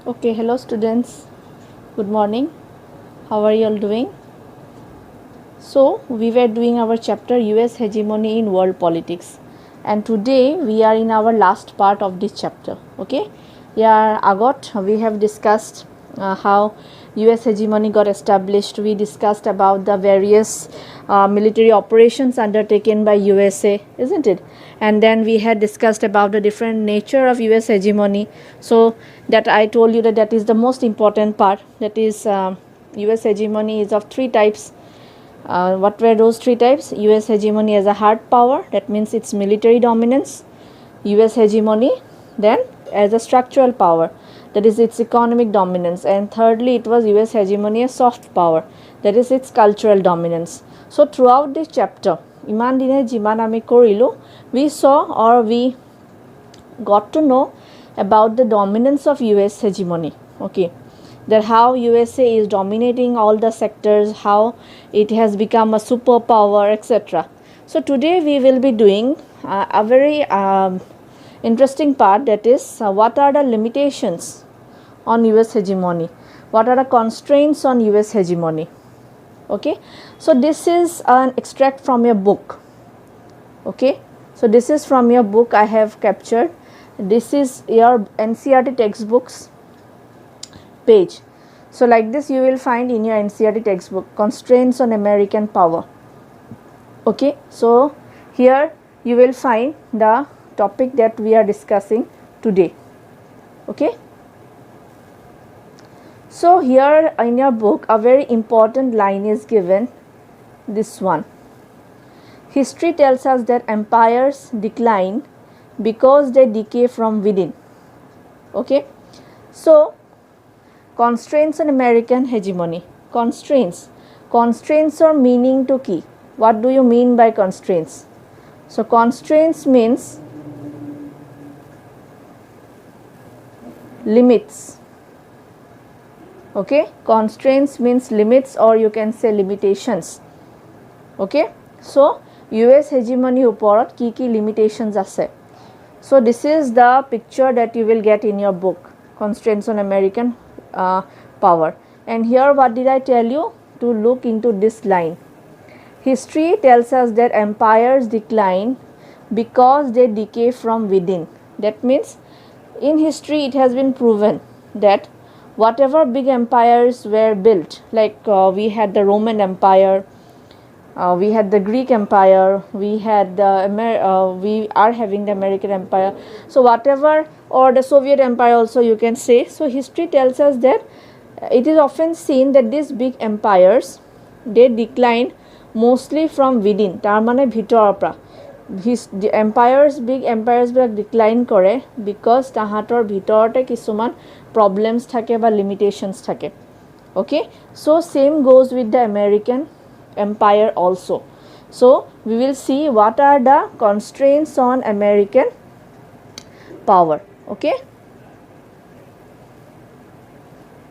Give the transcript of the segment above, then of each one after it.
Okay, hello students. Good morning. How are you all doing? So, we were doing our chapter US hegemony in world politics, and today we are in our last part of this chapter. Okay, yeah, agot we have discussed how US hegemony got established. We discussed about the various military operations undertaken by USA, isn't it? And then we had discussed about the different nature of US hegemony. So that I told you that is the most important part. That is US hegemony is of three types. What were those three types? US hegemony as a hard power, that means its military dominance. US hegemony then as a structural power, that is its economic dominance. And thirdly, it was US hegemony as soft power, that is its cultural dominance. So throughout this chapter, iman dine jiman ami korilu, we saw or we got to know about the dominance of US hegemony. Okay, that how USA is dominating all the sectors, how it has become a superpower, etc. So today we will be doing a very interesting part, that is what are the limitations on US hegemony, what are the constraints on US hegemony. Okay, so this is an extract from your book. Okay, so this is from your book I have captured. This is your NCERT textbooks page. So like this you will find in your NCERT textbook, constraints on American power. Okay, so here you will find the topic that we are discussing today. Okay, so here in your book a very important line is given, this one: history tells us that empires decline because they decay from within. Okay, so constraints on American hegemony. Constraints are meaning to key. What do you mean by constraints? So constraints means limits. Okay, constraints means limits, or you can say limitations. Okay, so US hegemony oporot ki limitations ase. So this is the picture that you will get in your book, Constraints on American power. And here what did I tell you? To look into this line. History tells us that empires decline because they decay from within. That means in history it has been proven that whatever big empires were built, like we had the Roman Empire, we had the Greek Empire, we had the we are having the American Empire, so whatever, or the Soviet Empire also you can say. So history tells us that it is often seen that these big empires, they decline mostly from within, tar mane bhitor pra the empires, big empires bilak decline kore because tahator bhitorte kisuman problems thake ba limitations thake. Okay, so same goes with the American empire also. So we will see what are the constraints on American power. Okay,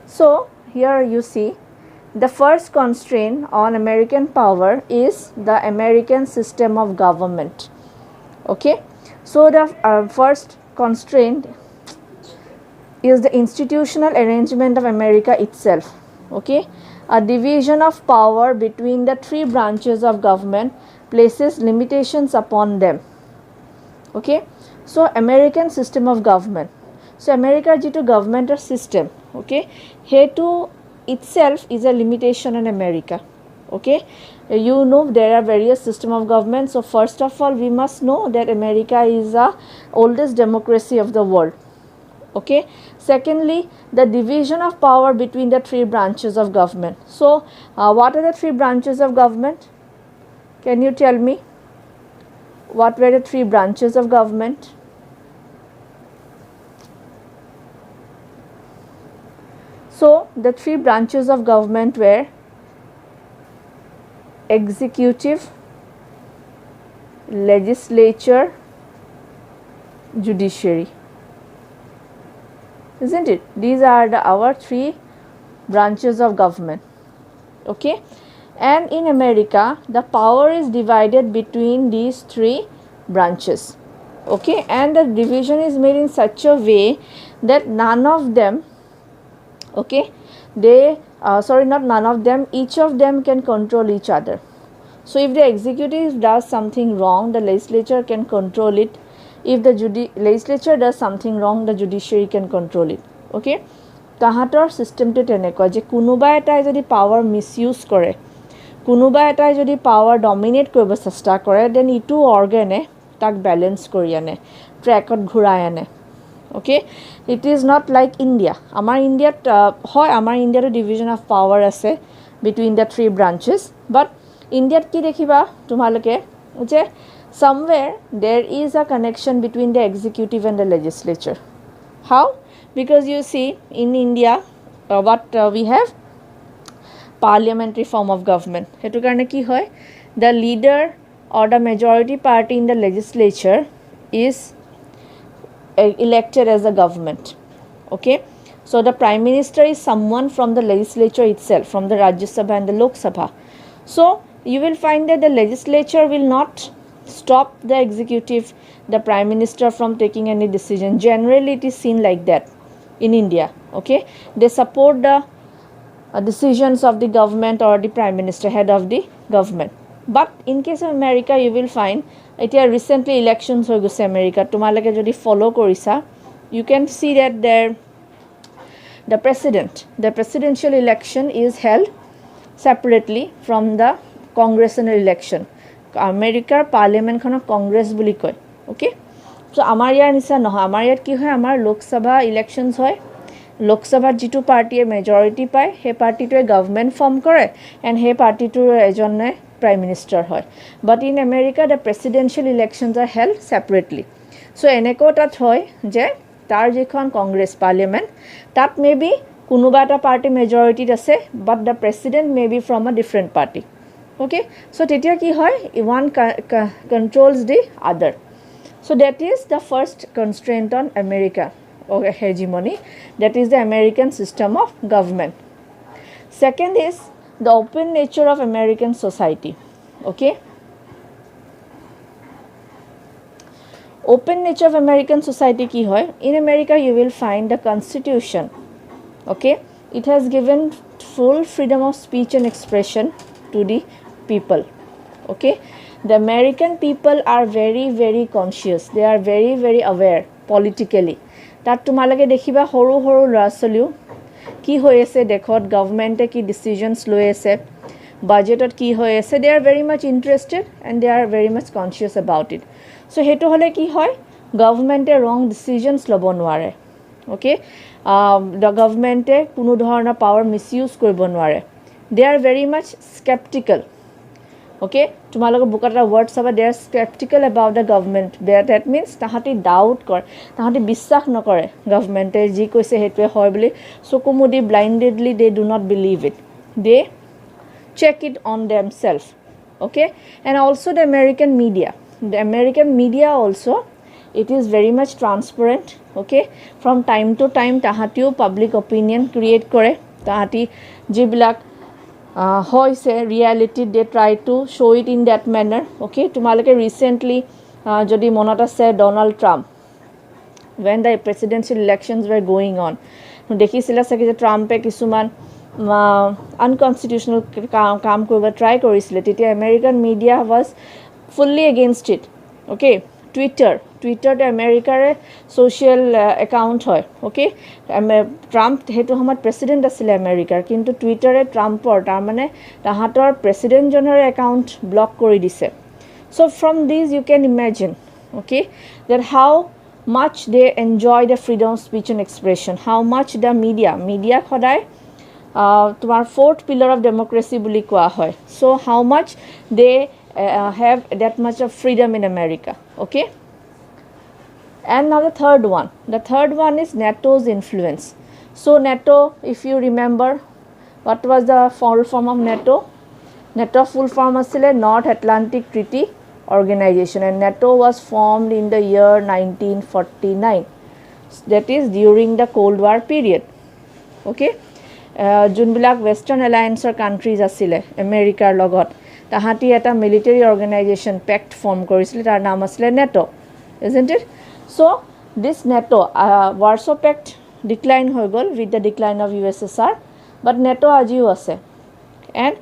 so here you see the first constraint on American power is the American system of government. Okay, so the first constraint is the institutional arrangement of America itself. Okay, a division of power between the three branches of government places limitations upon them. Okay, so American system of government. So America jitu government or system, okay, hetu itself is a limitation on America. Okay, you know there are various system of government. So first of all we must know that America is the oldest democracy of the world. Okay, secondly, the division of power between the three branches of government. So what are the three branches of government? Can you tell me what were the three branches of government? So the three branches of government were executive, legislature, judiciary. Isn't it? These are our three branches of government. Okay, and in America the power is divided between these three branches. Okay, and the division is made in such a way that none of them Okay, they sorry, not none of them, each of them can control each other. So if the executive does something wrong, the legislature can control it. If the legislature does something wrong, the judiciary can control it. Okay, তাহাঁতৰ চিষ্টেমটো তেনেকুৱা যে কোনোবা এটাই যদি power মিছইউজ কৰে, কোনোবা এটাই যদি পাৱাৰ ডমিনেট কৰিব চেষ্টা কৰে, দেন ইটো অৰ্গেনে তাক বেলেঞ্চ কৰি আনে, ট্ৰেকত ঘূৰাই আনে। Okay, it is not like India. আমাৰ ইণ্ডিয়াত হয়, আমাৰ ইণ্ডিয়াতো ডিভিজন অফ পাৱাৰ আছে বিটুইন দ্য 3 ব্ৰাঞ্চেছ, বাট ইণ্ডিয়াত কি দেখিবা তোমালোকে যে somewhere there is a connection between the executive and the legislature. How? Because you see in India what we have parliamentary form of government. Hetu karone ki hoy, the leader or the majority party in the legislature is elected as a government. Okay, so the prime minister is someone from the legislature itself, from the Rajya Sabha and the Lok Sabha. So you will find that the legislature will not stop the executive, the prime minister, from taking any decision. Generally it is seen like that in India. Okay, they support the decisions of the government or the prime minister, head of the government. But in case of America, you will find it recently elections হৈ গৈছে America, তোমালোকে যদি follow কৰিছা, you can see that the presidential election is held separately from the congressional election. Americar parliament khonok congress বুলি কয়। Okay, so আমাৰ ইয়াৰ নিচিনা নহয়, আমাৰ ইয়াত কি হয়, আমাৰ লোকসভা ইলেকশ্যনছ হয়, লোকসভাত যিটো পাৰ্টিয়ে মেজৰিটি পায় সেই পাৰ্টিটোৱে গভৰ্ণমেণ্ট ফৰ্ম কৰে এণ্ড সেই পাৰ্টিটোৰ এজনে প্ৰাইম মিনিষ্টাৰ হয়। But in America the presidential elections are held separately. So' এনেকৈ তাত হয় যে তাৰ যিখন কংগ্ৰেছ পাৰ্লিয়ামেণ্ট, তাত মে বি কোনোবা এটা পাৰ্টি মেজৰিটিত আছে, but the president may be from a different party. Okay, so তেতিয়া কি হয়, one controls the other. So that is the first constraint on America or hegemony, that is the American system of government. Second is the open nature of American society. Okay, open nature of American society ki hoy, in America you will find the constitution. Okay, it has given full freedom of speech and expression to the people. Okay, the American people are very very conscious, they are very very aware politically. Tat tumalage dekhiba horu horu lora choliu ki hoy ase dekhot, government e ki decisions loi ase, budget ot ki hoy ase, they are very much interested and they are very much conscious about it. So hetu hole ki hoy, government e wrong decisions lobo nware. Okay, the government e kuno dhorona power misuse koribo nware. They are very much skeptical. Okay, তোমালোকৰ বুকত এটা word চাবা, they are sceptical about the government. That means তাহাঁতি doubt কৰে, তাহাঁতি বিশ্বাস নকৰে গভৰ্ণমেণ্টে যি কৈছে সেইটোৱে হয় বুলি। চকু মুদি blindedly they do not believe it, they check it on themself. Okay, and also' the American media also' it is very much transparent. Okay, from time to time তাহাঁতিও পাব্লিক অপিনিয়ন ক্ৰিয়েট কৰে, তাহাঁতি যিবিলাক হৈছে reality they try to show' it in that manner. Okay, তোমালোকে recently যদি মনত আছে Donald Trump, when the presidential elections were going on, দেখিছিলা চাগে যে ট্ৰাম্পে কিছুমান আনকনষ্টিটিউচনেল কাম কৰিব ট্ৰাই কৰিছিলে, তেতিয়া American media was fully against it. Okay, টুইটাৰটো আমেৰিকাৰে ছ'চিয়েল একাউণ্ট হয়। অ'কে, ট্ৰাম্প সেইটো সময়ত প্ৰেচিডেণ্ট আছিলে আমেৰিকাৰ, কিন্তু টুইটাৰে ট্ৰাম্পৰ তাৰমানে তাহাঁতৰ প্ৰেচিডেণ্টজনৰ একাউণ্ট ব্লক কৰি দিছে। চ' ফ্ৰম দিজ ইউ কেন imagine, okay, that how much they enjoy the freedom of speech and expression, how much the media সদায় তোমাৰ fourth pillar of democracy বুলি কোৱা হয়। So how much they have that much of freedom in America. Okay, and now the third one is NATO's influence. So NATO, if you remember, what was the full form of NATO? NATO full form asile North Atlantic Treaty Organization, and NATO was formed in the year 1949, that is during the Cold War period. Okay, যোনবিলাক western এলায়েন্সৰ countries আছিলে আমেৰিকাৰ লগত, তাহাঁতি এটা military organisation পেক্ট form কৰিছিলে, তাৰ নাম আছিলে NATO, isn't it? So this NATO Warsaw Pact decline হৈ গ'ল with the decline of USSR, but NATO আজিও আছে. And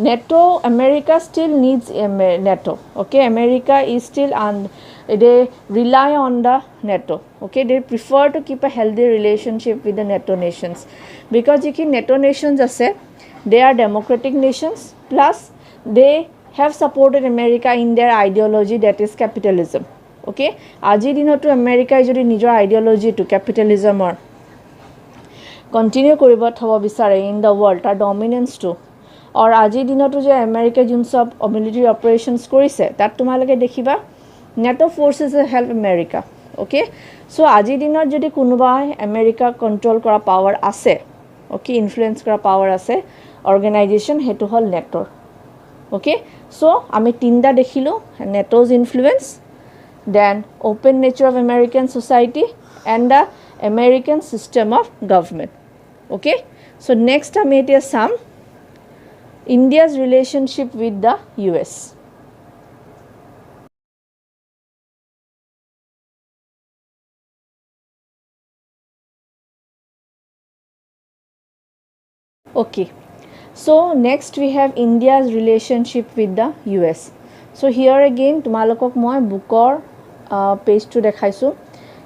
NATO, America still needs NATO. Okay, America is still they rely on the NATO. Okay, they prefer to keep a healthy relationship with the NATO nations, because if NATO nations ase, they are democratic nations, plus they have supported America in their ideology, that is capitalism. Okay, আজি দিনতো আমেৰিকাই যদি নিজৰ আইডিঅলজিটো কেপিটেলিজমৰ continue কৰিব থব বিচাৰে in the world, তাৰ ডমিনেন্সটো, और আজিৰ দিনতো যে আমেৰিকা যোন সব মিলিটাৰী অপাৰেশনস কৰিছে তাত তোমালোকে দেখিবা NATO forces help America. Okay, so আজিৰ দিনত যদি কোনোবাই আমেৰিকা কন্ট্ৰোল কৰা পাৱাৰ আছে, ওকে, ইনফ্লুয়েন্স কৰা পাৱাৰ আছে অর্গানাইজেশন, হেতু হল নেটোৰ. ওকে, সো আমি তিনটা দেখিলো, NATO's influence, then open nature of American society, and the American system of government. Okay, so next আমি এতিয়া চাম India's relationship with the US. Okay, so next we have India's relationship with the US. So here again tumalokok moi bookor page to dekhaisu.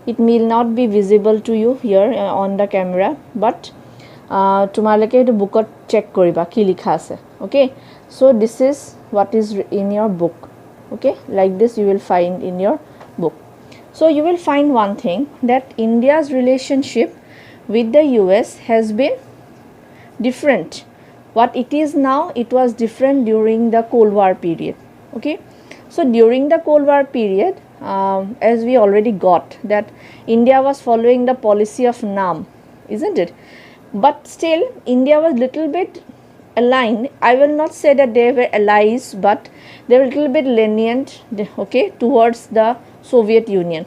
It will not be visible to you here on the camera, but তোমালোকে এইটো বুকত check কৰিবা কি লিখা আছে. okay, so this is what is in your book. okay, like this you will find in your book. So you will find one thing, that India's relationship with the US has been different. What it is now, it was different during the Cold War period. Okay, so during the Cold War period, as we already got that India was following the policy of NAM, isn't it? But still India was little bit aligned. I will not say that they were allies, but they were little bit lenient, okay, towards the Soviet Union.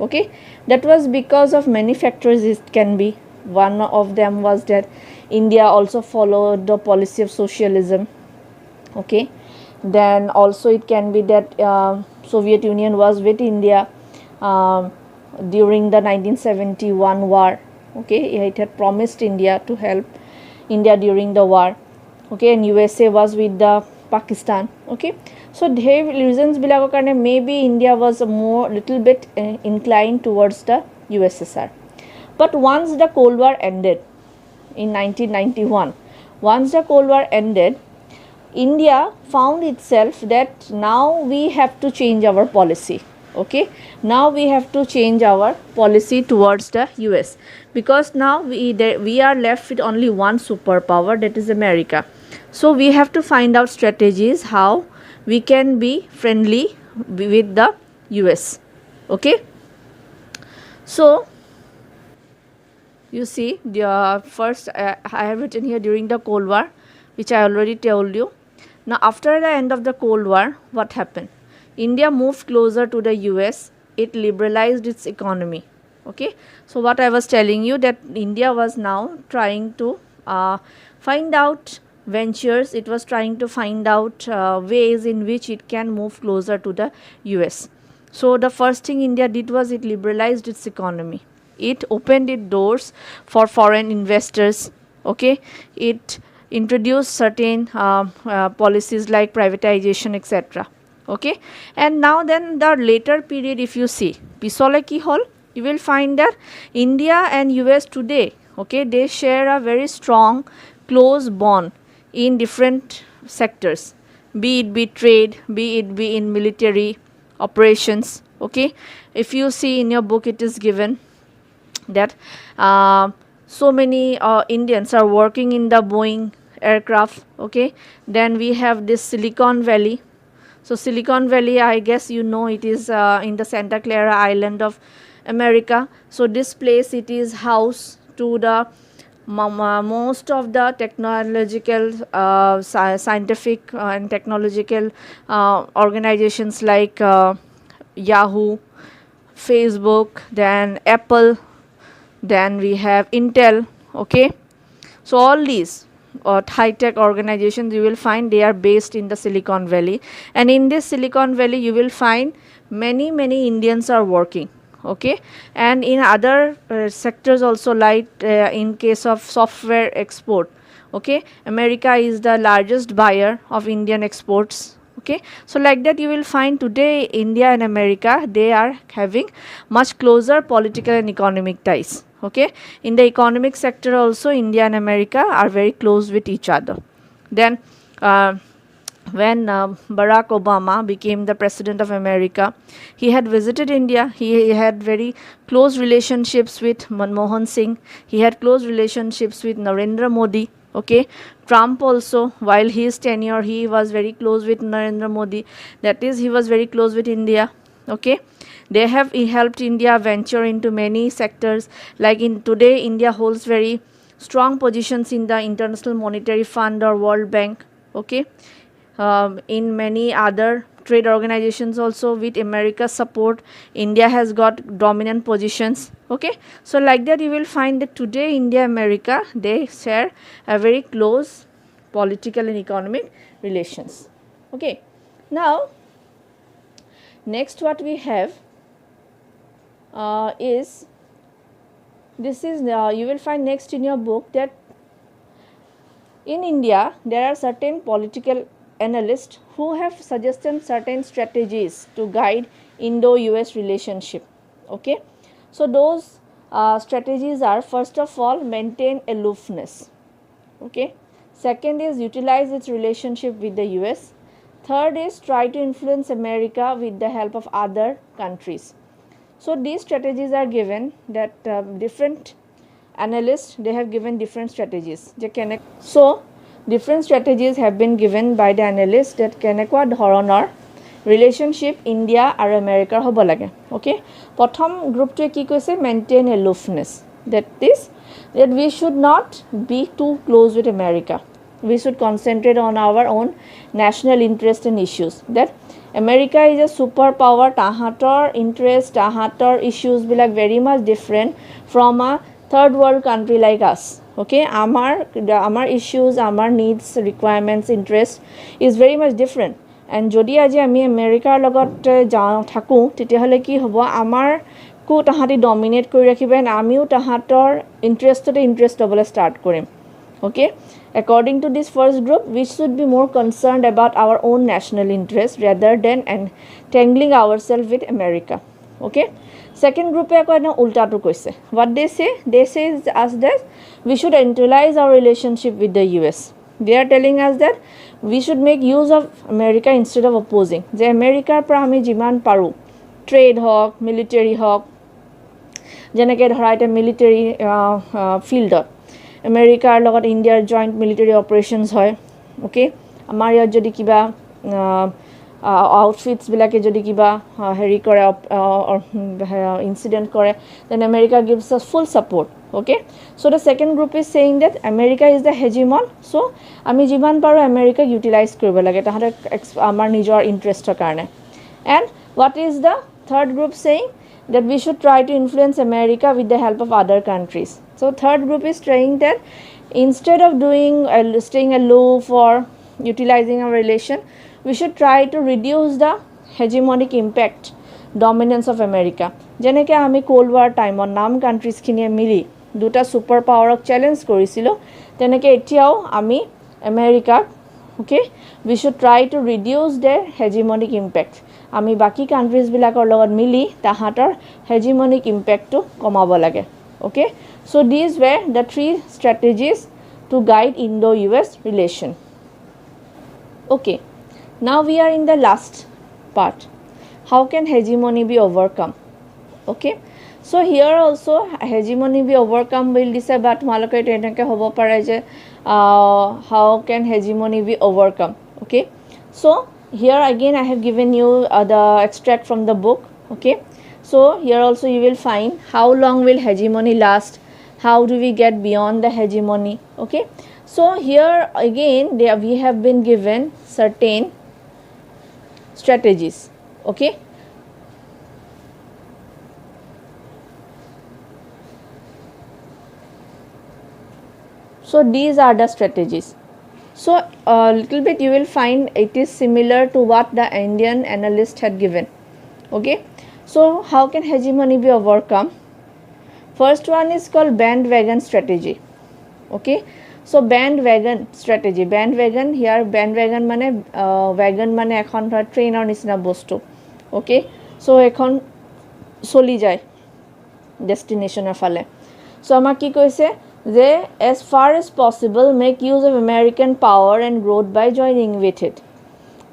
Okay, that was because of many factors. It can be one of them was that India also followed the policy of socialism. Okay, then also it can be that Soviet Union was with India during the 1971 war. Okay, it had promised India to help India during the war. Okay, and USA was with the Pakistan. Okay, so the reasons bilakor karone maybe India was more little bit inclined towards the USSR. But once the Cold War ended in 1991, once the Cold War ended, India found itself that now we have to change our policy. Okay, now we have to change our policy towards the US, because now we are left with only one superpower, that is America. So we have to find out strategies how we can be friendly with the US. Okay, so you see the first I have written here during the Cold War, which I already told you. Now after the end of the Cold War, what happened? India moved closer to the US. It liberalized its economy. Okay, so what I was telling you, that India was now trying to find out ventures. It was trying to find out ways in which it can move closer to the US. So the first thing India did was it liberalized its economy. It opened its doors for foreign investors. Okay, it introduced certain policies like privatization, etc. Okay, and now then the later period, if you see pisole ki hol, you will find that India and US today, okay, they share a very strong close bond in different sectors, be it be trade, be it be in military operations. Okay, if you see in your book, it is given that so many Indians are working in the Boeing aircraft. Okay, then we have this Silicon Valley. So Silicon Valley, I guess you know, it is in the Santa Clara Island of America. So this place, it is house to the most of the technological scientific and technological organizations like Yahoo, Facebook, then Apple, then we have Intel. Okay, so all these high-tech organizations, you will find they are based in the Silicon Valley, and in this Silicon Valley you will find many Indians are working. okay, and in other sectors also, like in case of software export, okay, America is the largest buyer of Indian exports, okay. So like that you will find today India and America, they are having much closer political and economic ties, okay. In the economic sector also, India and America are very close with each other. Then when Barack Obama became the president of America, he had visited India. He had very close relationships with Manmohan Singh. He had close relationships with Narendra Modi. Okay, Trump also, while his tenure, he was very close with Narendra Modi. That is, he was very close with India. Okay, they have helped India venture into many sectors. Like in today, India holds very strong positions in the International Monetary Fund or World Bank. Okay, in many other trade organizations also, with America's support, India has got dominant positions. Okay, so like that you will find that today India America, they share a very close political and economic relations. Okay, now next what we have is this is you will find next in your book that in India there are certain political analysts who have suggested certain strategies to guide Indo-US relationship. Okay, so those strategies are, first of all, maintain aloofness. Okay, second is utilize its relationship with the US. Third is try to influence America with the help of other countries. So these strategies are given that different analysts, they have given different strategies. So different strategies have been given by the analysts that কেনেকুৱা ধৰণৰ relationship India আৰু America হ'ব লাগে. Okay, প্ৰথম গ্ৰুপটোৱে কি কৈছে, maintain aloofness, that is that we should not be too close with America. We should concentrate on our own national interest and issues. That America is a superpower, tahator interest, tahator issues black very much different from a third world country like us. Okay, our issues, our needs, requirements, interest is very much different. And jodi aji ami America logot jao thaku, tetihole ki hobo, amar ku tahati dominate kori rakhibe, and amiu tahator interest hobole start korim. Okay, according to this first group, we should be more concerned about our own national interest rather than entangling ourselves with America. Okay, second group e ko na ulta to koise. What they say as that we should utilize our relationship with the US. They are telling us that we should make use of America instead of opposing. The America pra ami jiman paru trade hawk, military hawk, jeneke dhara eta military field America logot India joint military operations hoy. Okay, amar yat jodi kiba outfits bilake jodi kiba heri kore incident kore, then America gives us full support. Okay, so the second group is saying that America is the hegemon, so ami jiman paru America utilize koribo lage tahate amar nijor interestor karone. And what is the third group saying? That we should try to influence America with the help of other countries. So third group is saying that instead of staying aloof or utilizing our relation, we should try to reduce the hegemonic impact, dominance of America. Jeneke ami Cold War time on nam countries khinie mili duta super power ok challenge korisilo, teneke etiao ami America, okay, we should try to reduce their hegemonic impact. আমি বাকি countries বিলাকৰ লগত মিলি তাহাঁতৰ hegemonic ইম্পেক্টটো কমাব লাগে. Okay, so these were the three strategies to guide Indo-US relation. Okay, now we are in the last part. How can hegemony be overcome? Okay, so here also hegemony be overcome will decide, but তোমালোকে এনেকে হ'ব পাৰে যে how can hegemony be overcome. Okay, so here again I have given you the extract from the book. Okay, so here also you will find how long will hegemony last, how do we get beyond the hegemony. Okay, so here again we have been given certain strategies. Okay, so these are the strategies. So a little bit you will find it is similar to what the Indian analyst had given. Okay, So how can hegemony be overcome? First one is called bandwagon strategy. Okay, so bandwagon strategy, bandwagon here, bandwagon mane wagon mane ekhon thora train or nisina bostu. Okay, so ekhon choli jay destination er phale. So amak ki koise যে as far as possible make use of American power and growth by joining with it.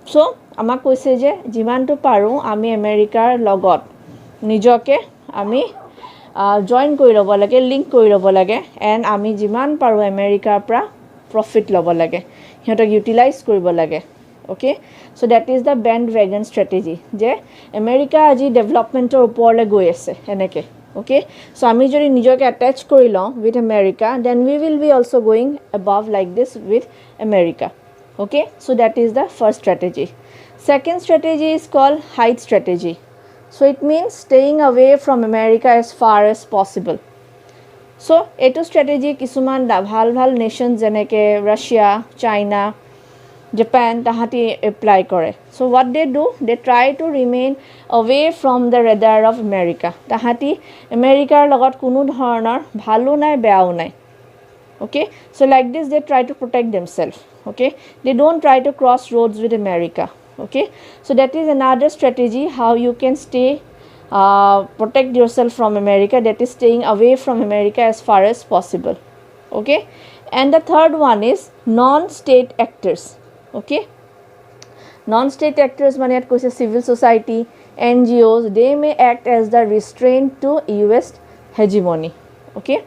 So আমাক কৈছে যে যিমানটো পাৰো আমি আমেৰিকাৰ লগত নিজকে আমি জয়েন কৰি ল'ব লাগে, লিংক কৰি ল'ব লাগে, এণ্ড আমি যিমান পাৰো আমেৰিকাৰ পৰা প্ৰফিট ল'ব লাগে, সিহঁতক ইউটিলাইজ কৰিব লাগে. Okay, so' that is the bandwagon strategy, যে আমেৰিকা আজি ডেভেলপমেণ্টৰ ওপৰলৈ গৈ আছে এনেকৈ. অ'কে, চ' আমি যদি নিজকে এটেচ কৰি লওঁ with America, then we will be also' going above like this with America. Okay, so that is the first strategy. Second strategy is called hide strategy. So it means staying away from America as far as possible. So eto strategy kisuman bhal nations jeneke Russia, China, Japan tahati apply kore. So what they do, they try to remain away from the radar of America. Tahati America logot kuno dhoroner bhalo nai beao nai. Okay, so like this they try to protect themselves. Okay, they don't try to cross roads with America. Okay, so that is another strategy how you can stay protect yourself from America, that is staying away from America as far as possible. Okay, and the third one is non-state actors. Okay, non-state actors mane at koise civil society, NGOs, they may act as the restraint to US hegemony. Okay,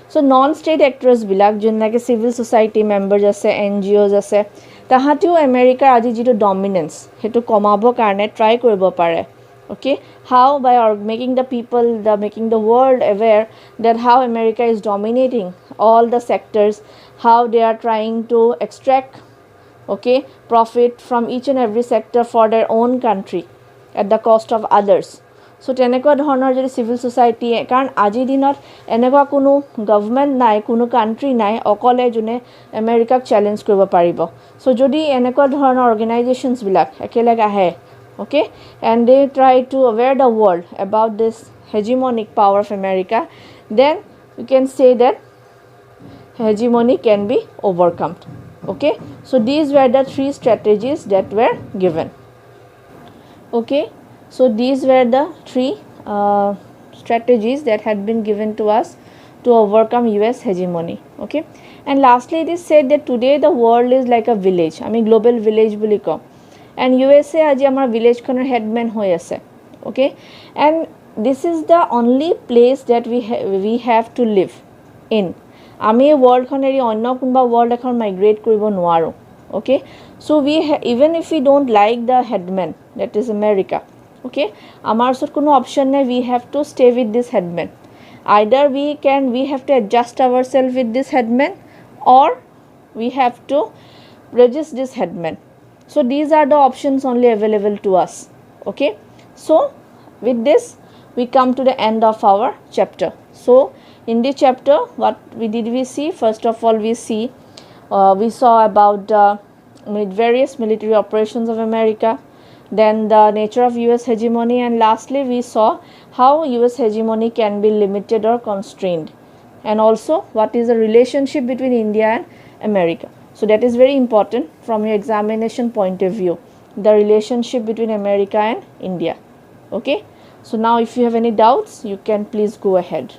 so non-state actors bilak jonake civil society members ase, NGOs ase, tahatio America aji jito dominance hetu komabo karone try koribo pare. Okay, how? By making the people, making the world aware that how America is dominating all the sectors, how they are trying to extract profit from each and every sector for their own country at the cost of others. So তেনেকুৱা ধৰণৰ যদি civil society, কাৰণ আজি দিনত এনেকুৱা কোনো government নাই, কোনো কান্ট্ৰি নাই অকলে যোনে আমেৰিকাক চ্যালেঞ্জ কৰিব পাৰিব. সো যদি এনেকুৱা ধৰণৰ অৰ্গেনাইজেশনছ বিলাক একেলগে আহে, okay, and they try to aware the world about this hegemonic power of America, then you can say that hegemony can be overcome. Okay, so these were the three strategies that were given. Okay, so these were the three strategies that had been given to us to overcome US hegemony. Okay, and lastly it is said that today the world is like a village. I mean global village boli ko, and USA aji amar village khonor headman hoy ase. Okay, and this is the only place that we have to live in. Ami world khoneri onno kunba world ekhon migrate koribo nwaro. Okay, so we even if we don't like the headman, that is America, okay, amar sot kono option nai, we have to stay with this headman. Either we have to adjust ourselves with this headman, or we have to resist this headman. So these are the options only available to us. Okay, so with this we come to the end of our chapter. So in this chapter what we see? First of all we saw about various military operations of America, then the nature of US hegemony, and lastly we saw how US hegemony can be limited or constrained, and also what is the relationship between India and America. So that is very important from your examination point of view, the relationship between America and India. Okay, so now if you have any doubts you can please go ahead.